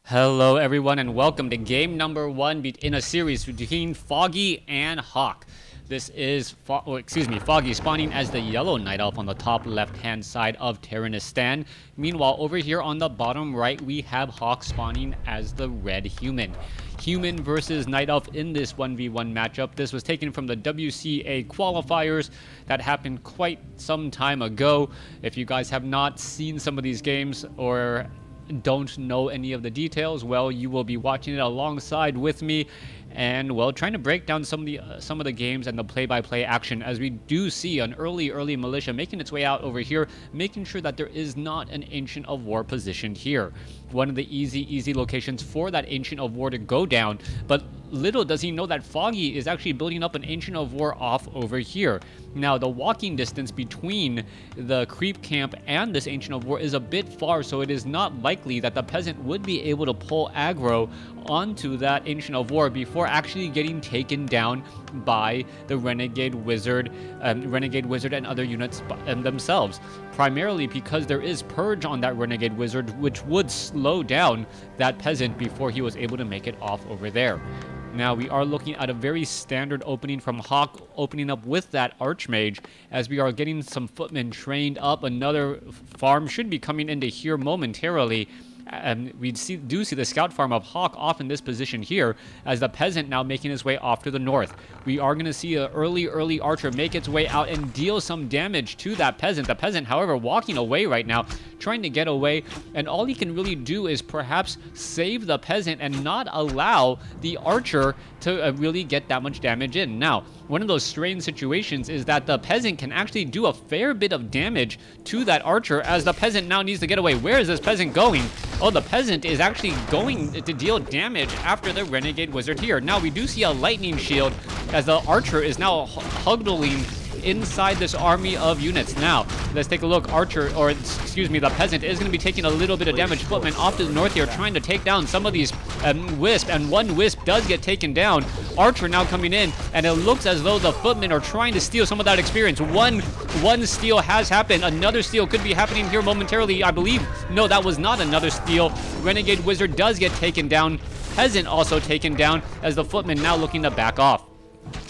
Hello everyone and welcome to game number 1 in a series between Foggy and Hawk. This is, Foggy spawning as the yellow night elf on the top left hand side of Terranistan. Meanwhile, over here on the bottom right, we have Hawk spawning as the red human. Human versus night elf in this 1v1 matchup. This was taken from the WCA qualifiers that happened quite some time ago. If you guys have not seen some of these games or don't know any of the details, well, you will be watching it alongside with me and, well, trying to break down some of the games and the play-by-play action, as we do see an early militia making its way out over here, making sure that there is not an Ancient of War positioned here. One of the easy locations for that Ancient of War to go down, but little does he know that Foggy is actually building up an Ancient of War off over here. Now, the walking distance between the creep camp and this Ancient of War is a bit far, so it is not likely that the peasant would be able to pull aggro onto that Ancient of War before actually getting taken down by the Renegade Wizard and other units themselves. Primarily because there is Purge on that Renegade Wizard, which would slow down that peasant before he was able to make it off over there. Now, we are looking at a very standard opening from Hawk, opening up with that Archmage, as we are getting some footmen trained up. Another farm should be coming into here momentarily. We do see the scout farm of Hawk off in this position here, as the peasant now making his way off to the north. We are going to see an early archer make its way out and deal some damage to that peasant. The peasant, however, walking away right now, trying to get away, and all he can really do is perhaps save the peasant and not allow the archer to really get that much damage in. Now, one of those strange situations is that the peasant can actually do a fair bit of damage to that archer, as the peasant now needs to get away. Where is this peasant going? Oh, the peasant is actually going to deal damage after the Renegade Wizard here. Now, we do see a lightning shield as the archer is now huddling inside this army of units. Now, let's take a look. The peasant is going to be taking a little bit of damage. Footman off to the north here, trying to take down some of these wisp, and one wisp does get taken down. Archer now coming in, and it looks as though the footmen are trying to steal some of that experience. One steal has happened. Another steal could be happening here momentarily, I believe. No, that was not another steal. Renegade Wizard does get taken down. Peasant also taken down, as the footman now looking to back off.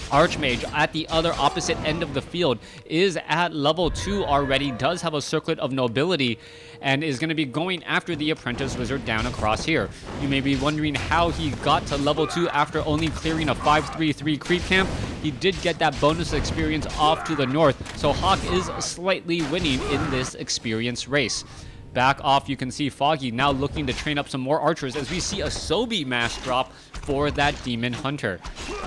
Archmage at the other opposite end of the field is at level 2 already, does have a Circlet of Nobility, and is going to be going after the Apprentice Wizard down across here. You may be wondering how he got to level 2 after only clearing a 5-3-3 creep camp. He did get that bonus experience off to the north, so Hawk is slightly winning in this experience race. Back off, you can see Foggy now looking to train up some more archers, as we see a Sobi mass drop for that Demon Hunter.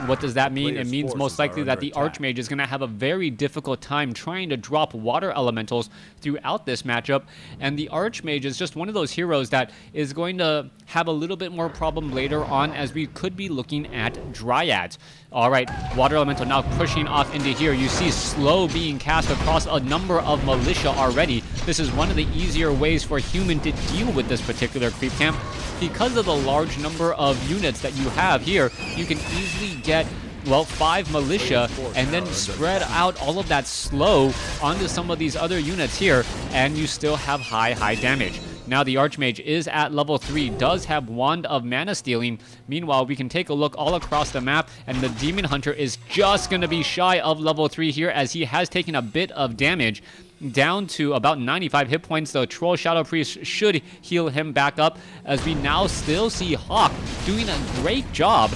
What does that mean? It means most likely that the Archmage is going to have a very difficult time trying to drop water elementals throughout this matchup, and the Archmage is just one of those heroes that is going to have a little bit more problem later on, as we could be looking at Dryads. Alright, water elemental now pushing off into here. You see slow being cast across a number of militia already. This is one of the easier ways for human to deal with this particular creep camp. Because of the large number of units that you have here, you can easily get, well, 5 militia and then spread out all of that slow onto some of these other units here, and you still have high damage. Now, the Archmage is at level 3, does have Wand of Mana Stealing. Meanwhile, we can take a look all across the map, and the Demon Hunter is just going to be shy of level 3 here, as he has taken a bit of damage, down to about 95 hit points. The Troll Shadow Priest should heal him back up, as we now still see Hawk doing a great job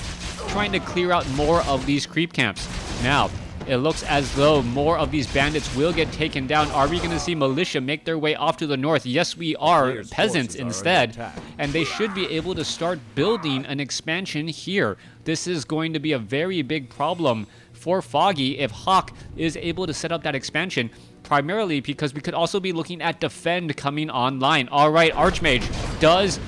trying to clear out more of these creep camps. Now, it looks as though more of these bandits will get taken down. Are we going to see militia make their way off to the north? Yes, we are. Peasants instead. And they should be able to start building an expansion here. This is going to be a very big problem for Foggy if Hawk is able to set up that expansion. Primarily because we could also be looking at Defend coming online. Alright, Archmage does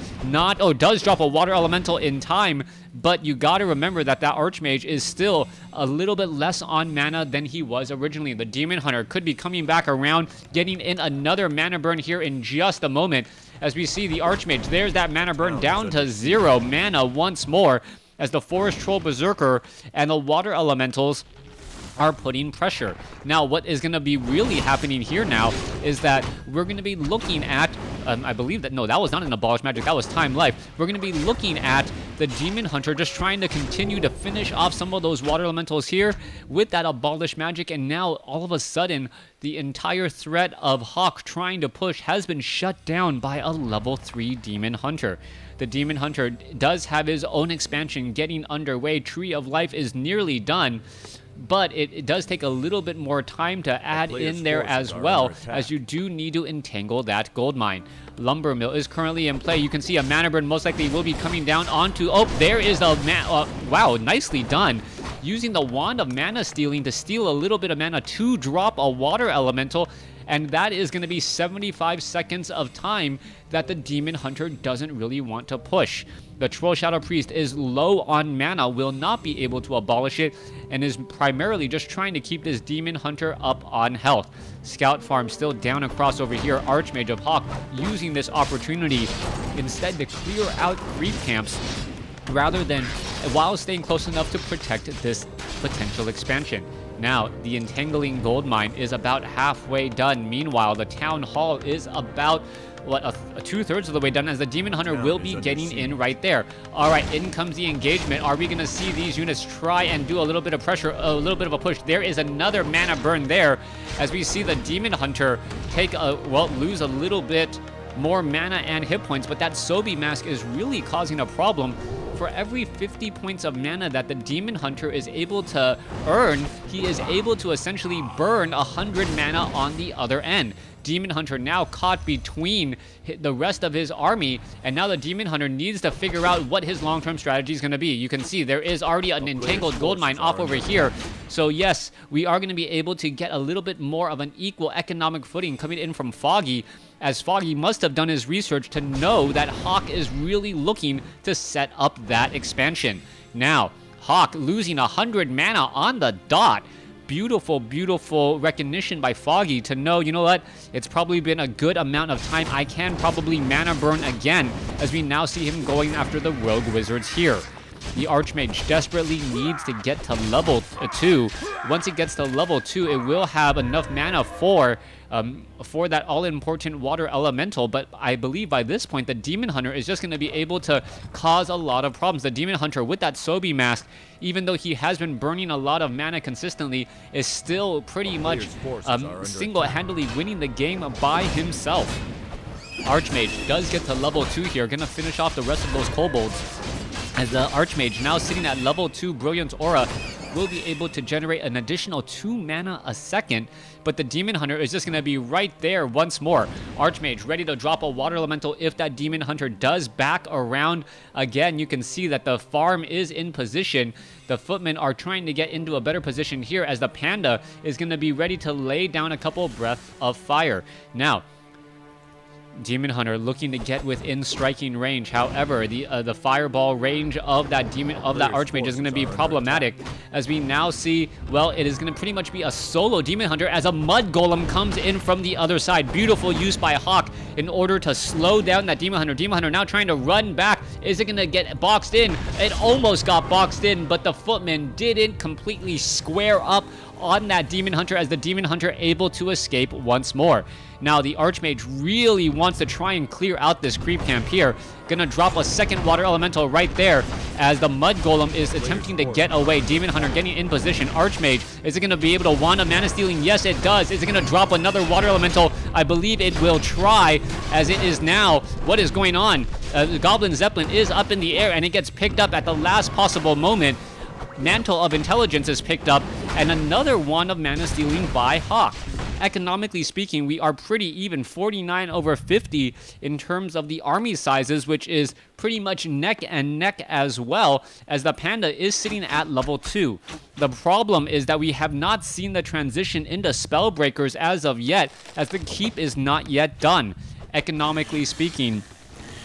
drop a water elemental in time, but you gotta remember that Archmage is still a little bit less on mana than he was originally. The Demon Hunter could be coming back around, getting in another mana burn here in just a moment, as we see the Archmage. There's that mana burn down to 0 mana once more, as the Forest Troll Berserker and the water elementals are putting pressure. Now, what is going to be really happening here now is that we're going to be looking at I believe that, no, that was not an abolished magic, that was time life. We're going to be looking at the Demon Hunter just trying to continue to finish off some of those water elementals here with that abolished magic, and now all of a sudden the entire threat of Hawk trying to push has been shut down by a level 3 Demon Hunter. The Demon Hunter does have his own expansion getting underway. Tree of Life is nearly done, but it does take a little bit more time to add in there as well, as you do need to entangle that gold mine. Lumber Mill is currently in play. You can see a mana burn most likely will be coming down onto... Oh, there is a... wow, nicely done. Using the Wand of Mana Stealing to steal a little bit of mana to drop a water elemental, and that is going to be 75 seconds of time that the Demon Hunter doesn't really want to push. The Troll Shadow Priest is low on mana, will not be able to abolish it, and is primarily just trying to keep this Demon Hunter up on health. Scout Farm still down across over here. Archmage of Hawk using this opportunity instead to clear out creep camps rather than, while staying close enough to protect this potential expansion. Now, the Entangling Gold Mine is about halfway done. Meanwhile, the Town Hall is about, what, a 2/3 of the way done, as the Demon Hunter will be getting in right there. All right, in comes the engagement. Are we going to see these units try and do a little bit of pressure, a little bit of a push? There is another mana burn there, as we see the Demon Hunter take a, well, lose a little bit more mana and hit points, but that Sobi Mask is really causing a problem. For every 50 points of mana that the Demon Hunter is able to earn, he is able to essentially burn 100 mana on the other end. Demon Hunter now caught between the rest of his army, and now the Demon Hunter needs to figure out what his long-term strategy is going to be. You can see there is already an entangled gold mine off over here. So yes, we are going to be able to get a little bit more of an equal economic footing coming in from Foggy, as Foggy must have done his research to know that Hawk is really looking to set up that expansion. Now, Hawk losing 100 mana on the dot. Beautiful, beautiful recognition by Foggy to know, you know what, it's probably been a good amount of time. I can probably mana burn again, as we now see him going after the Rogue Wizards here. The Archmage desperately needs to get to level 2. Once it gets to level 2, it will have enough mana for that all-important water elemental, but I believe by this point the Demon Hunter is just going to be able to cause a lot of problems. The Demon Hunter with that Sobi Mask, even though he has been burning a lot of mana consistently, is still pretty much single-handedly winning the game by himself. Archmage does get to level 2 here, going to finish off the rest of those kobolds, as the Archmage, now sitting at level 2 Brilliant Aura, will be able to generate an additional 2 mana a second, but the Demon Hunter is just going to be right there once more. Archmage ready to drop a water elemental if that Demon Hunter does back around again. You can see that the farm is in position. The footmen are trying to get into a better position here, as the Panda is going to be ready to lay down a couple breaths of fire. Now, Demon Hunter looking to get within striking range. However, the fireball range of that Archmage is going to be problematic, as we now see, well, it is going to pretty much be a solo Demon Hunter as a Mud Golem comes in from the other side. Beautiful use by Hawk in order to slow down that Demon Hunter. Demon Hunter now trying to run back. Is it going to get boxed in? It almost got boxed in, but the footman didn't completely square up on that Demon Hunter, as the Demon Hunter able to escape once more. Now the Archmage really wants to try and clear out this creep camp here. Gonna drop a second water elemental right there, as the Mud Golem is attempting to get away. Demon Hunter getting in position. Archmage, is it gonna be able to Wand of Mana Stealing? Yes, it does. Is it gonna drop another water elemental? I believe it will try, as it is now. What is going on? The Goblin Zeppelin is up in the air, and it gets picked up at the last possible moment. Mantle of Intelligence is picked up, and another Wand of Mana Stealing by Hawk. Economically speaking, we are pretty even, 49/50 in terms of the army sizes, which is pretty much neck and neck, as well as the Panda is sitting at level 2. The problem is that we have not seen the transition into Spellbreakers as of yet, as the keep is not yet done. Economically speaking,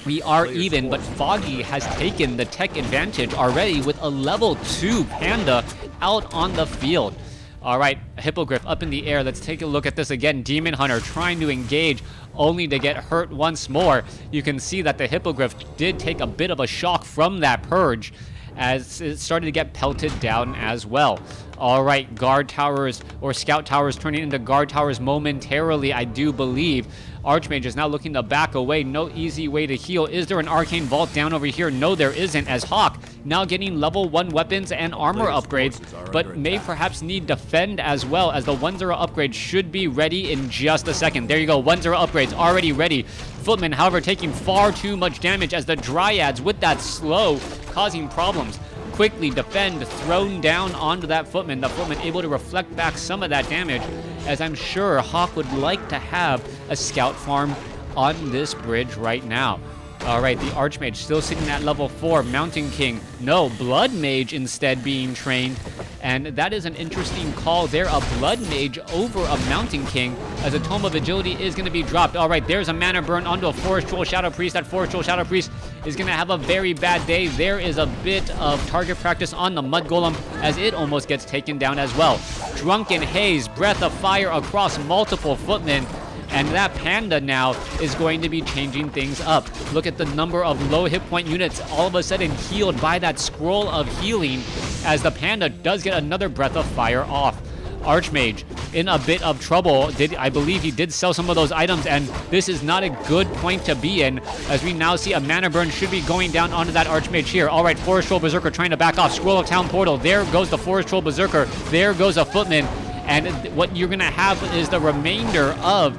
we are even, but Foggy has taken the tech advantage already with a level 2 Panda out on the field. All right, Hippogriff up in the air. Let's take a look at this again. Demon Hunter trying to engage, only to get hurt once more. You can see that the Hippogriff did take a bit of a shock from that purge, as it started to get pelted down as well. All right, guard towers or scout towers turning into guard towers momentarily, I do believe. Archmage is now looking to back away. No easy way to heal. Is there an Arcane Vault down over here? No, there isn't, as Hawk now getting level 1 weapons and armor upgrades, but may perhaps need defend as well, as the 1-0 upgrade should be ready in just a second. There you go, 1-0 upgrades already ready. Footman, however, taking far too much damage as the Dryads with that slow causing problems. Quickly defend, thrown down onto that Footman. The Footman able to reflect back some of that damage, as I'm sure Hawk would like to have a scout farm on this bridge right now. Alright, the Archmage still sitting at level 4. Mountain King, no, Blood Mage instead being trained. And that is an interesting call there. A Blood Mage over a Mountain King, as a Tome of Agility is going to be dropped. Alright, there's a mana burn onto a Forest Troll Shadow Priest. That Forest Troll Shadow Priest is going to have a very bad day. There is a bit of target practice on the Mud Golem, as it almost gets taken down as well. Drunken Haze, Breath of Fire across multiple Footmen. And that Panda now is going to be changing things up. Look at the number of low hit point units all of a sudden healed by that Scroll of Healing, as the Panda does get another Breath of Fire off. Archmage in a bit of trouble. I believe he did sell some of those items, and this is not a good point to be in, as we now see a mana burn should be going down onto that Archmage here. All right, Forest Troll Berserker trying to back off. Scroll of Town Portal. There goes the Forest Troll Berserker. There goes a Footman. And what you're going to have is the remainder of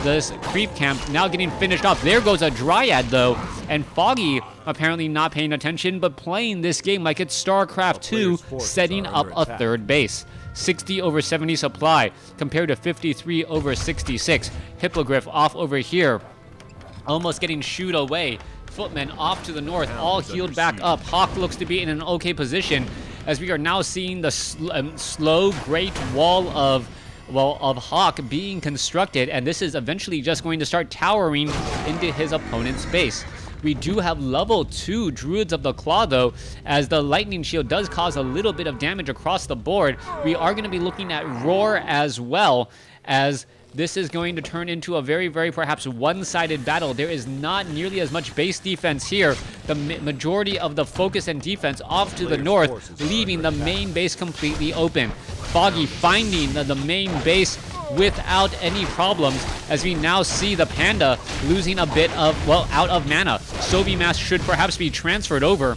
this creep camp now getting finished off. There goes a Dryad though, and Foggy apparently not paying attention, but playing this game like it's StarCraft 2, setting up a third base. 60 over 70 supply compared to 53 over 66. Hippogriff off over here, almost getting shooed away. Footmen off to the north, all healed back up. Hawk looks to be in an okay position, as we are now seeing the slow great wall of Hawk being constructed, and this is eventually just going to start towering into his opponent's base. We do have level 2 Druids of the Claw though, as the Lightning Shield does cause a little bit of damage across the board. We are going to be looking at Roar as well, as this is going to turn into a very, very perhaps one-sided battle. There is not nearly as much base defense here. The majority of the focus and defense off to the north, leaving the main base completely open. Foggy finding the main base without any problems, as we now see the Panda losing a bit of, well, out of mana. Sobi Mask should perhaps be transferred over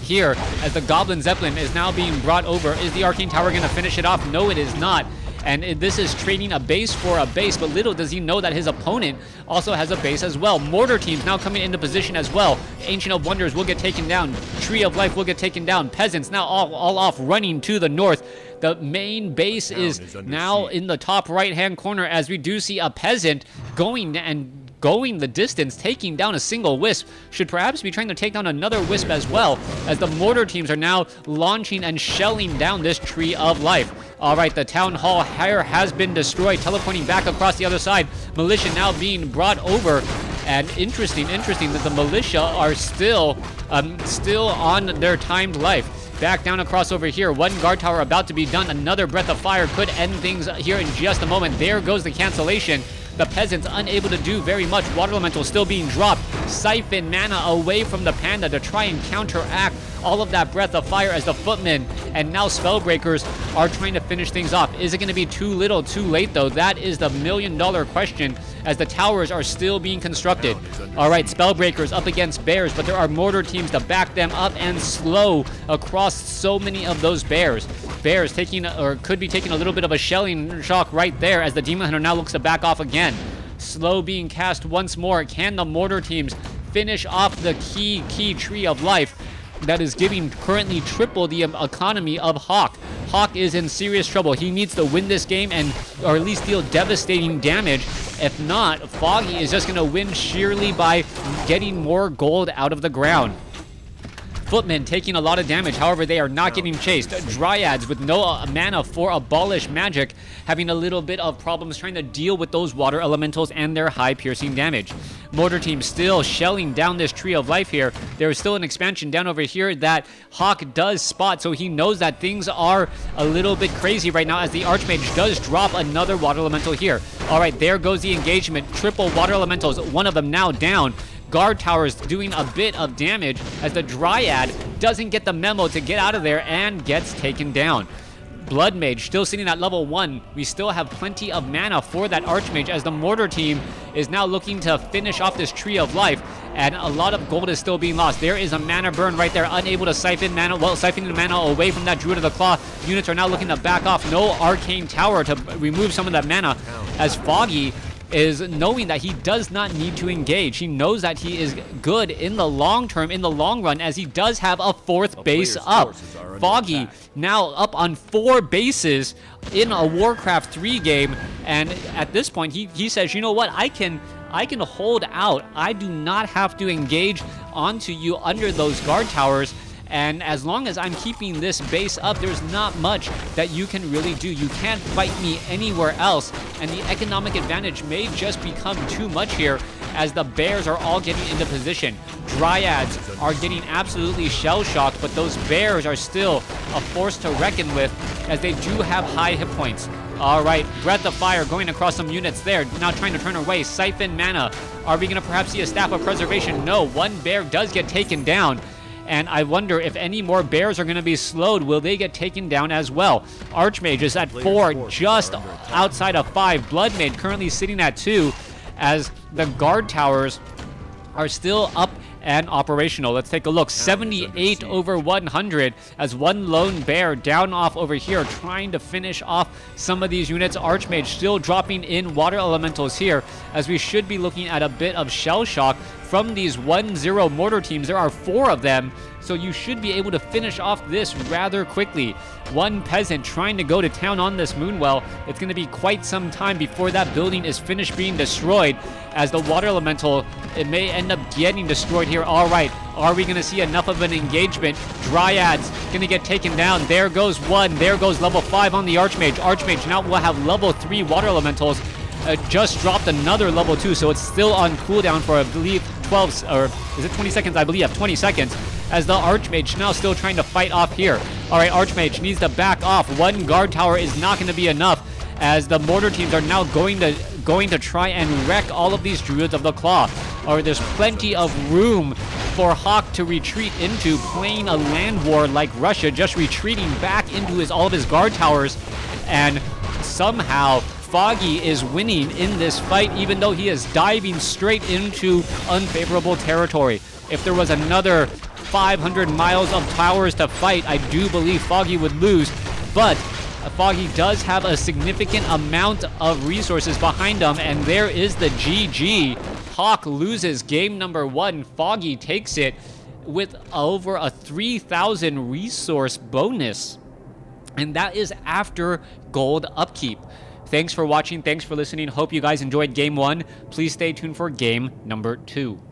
here, as the Goblin Zeppelin is now being brought over. Is the Arcane Tower going to finish it off? No, it is not. And this is trading a base for a base, but little does he know that his opponent also has a base as well. Mortar teams now coming into position as well. Ancient of Wonders will get taken down. Tree of Life will get taken down. Peasants now all off running to the north. The main base is now in the top right-hand corner, as we do see a Peasant going the distance, taking down a single Wisp. Should perhaps be trying to take down another Wisp as well, as the mortar teams are now launching and shelling down this Tree of Life. All right, the Town Hall here has been destroyed, teleporting back across the other side. Militia now being brought over, and interesting that the Militia are still on their timed life. Back down across over here. One guard tower about to be done. Another Breath of Fire could end things here in just a moment. There goes the cancellation. The Peasants unable to do very much. Water Elemental still being dropped. Siphon mana away from the Panda to try and counteract all of that Breath of Fire, as the Footmen and now Spellbreakers are trying to finish things off. Is it going to be too little, too late though? That is the million-dollar question, as the towers are still being constructed. All right, Spellbreakers up against Bears, but there are mortar teams to back them up and slow across so many of those Bears. Bears taking, or could be taking, a little bit of a shelling shock right there, as the Demon Hunter now looks to back off again. Slow being cast once more. Can the mortar teams finish off the key Tree of Life that is giving currently triple the economy of Hawk? Hawk is in serious trouble. He needs to win this game, and or at least deal devastating damage. If not, Foggy is just going to win sheerly by getting more gold out of the ground. Footmen taking a lot of damage, however they are not getting chased. Dryads with no mana for Abolish Magic having a little bit of problems trying to deal with those water elementals and their high piercing damage. Mortar team still shelling down this Tree of Life here. There is still an expansion down over here that Hawk does spot, so he knows that things are a little bit crazy right now, as the Archmage does drop another water elemental here. All right, there goes the engagement. Triple water elementals, one of them now down. Guard towers doing a bit of damage, as the Dryad doesn't get the memo to get out of there and gets taken down. Blood Mage still sitting at level 1. We still have plenty of mana for that Archmage as the Mortar team is now looking to finish off this Tree of Life, and a lot of gold is still being lost. There is a mana burn right there, unable to siphon mana, siphoning mana away from that Druid of the Claw. Units are now looking to back off. No Arcane Tower to remove some of that mana, as Foggy is knowing that he does not need to engage. He knows that he is good in the long term, in the long run, as he does have a 4th base up. Foggy now up on 4 bases in a WarCraft 3 game, and at this point he says, you know what, I can hold out. I do not have to engage onto you under those guard towers. And as long as I'm keeping this base up, there's not much that you can really do. You can't fight me anywhere else. And the economic advantage may just become too much here as the bears are all getting into position. Dryads are getting absolutely shell-shocked, but those bears are still a force to reckon with as they do have high hit points. All right, Breath of Fire going across some units there. Now trying to turn away. Siphon mana. Are we going to perhaps see a Staff of Preservation? No, one bear does get taken down. And I wonder if any more bears are going to be slowed. Will they get taken down as well? Archmage is at 4, just outside of 5. Blood Mage currently sitting at 2, as the guard towers are still up and operational. Let's take a look. 78 over 100 as one lone bear down off over here trying to finish off some of these units. Archmage still dropping in water elementals here, as we should be looking at a bit of shell shock from these 1-0 mortar teams. There are 4 of them, so you should be able to finish off this rather quickly. One peasant trying to go to town on this Moonwell. It's going to be quite some time before that building is finished being destroyed, as the water elemental, it may end up getting destroyed here. All right, are we going to see enough of an engagement? Dryads going to get taken down. There goes one. There goes level 5 on the Archmage. Archmage now will have level 3 water elementals. Just dropped another level 2, so it's still on cooldown for, I believe, 12, or is it 20 seconds? I believe 20 seconds, as the Archmage now still trying to fight off here. All right, Archmage needs to back off. One guard tower is not going to be enough, as the mortar teams are now going to try and wreck all of these Druids of the Claw. Or there's plenty of room for Hawk to retreat into, playing a land war like Russia, just retreating back into all of his guard towers, and somehow Foggy is winning in this fight, even though he is diving straight into unfavorable territory. If there was another 500 miles of towers to fight, I do believe Foggy would lose, but Foggy does have a significant amount of resources behind him, and there is the GG. Hawk loses game number 1. Foggy takes it with over a 3,000 resource bonus, and that is after gold upkeep. Thanks for watching. Thanks for listening. Hope you guys enjoyed game 1. Please stay tuned for game number 2.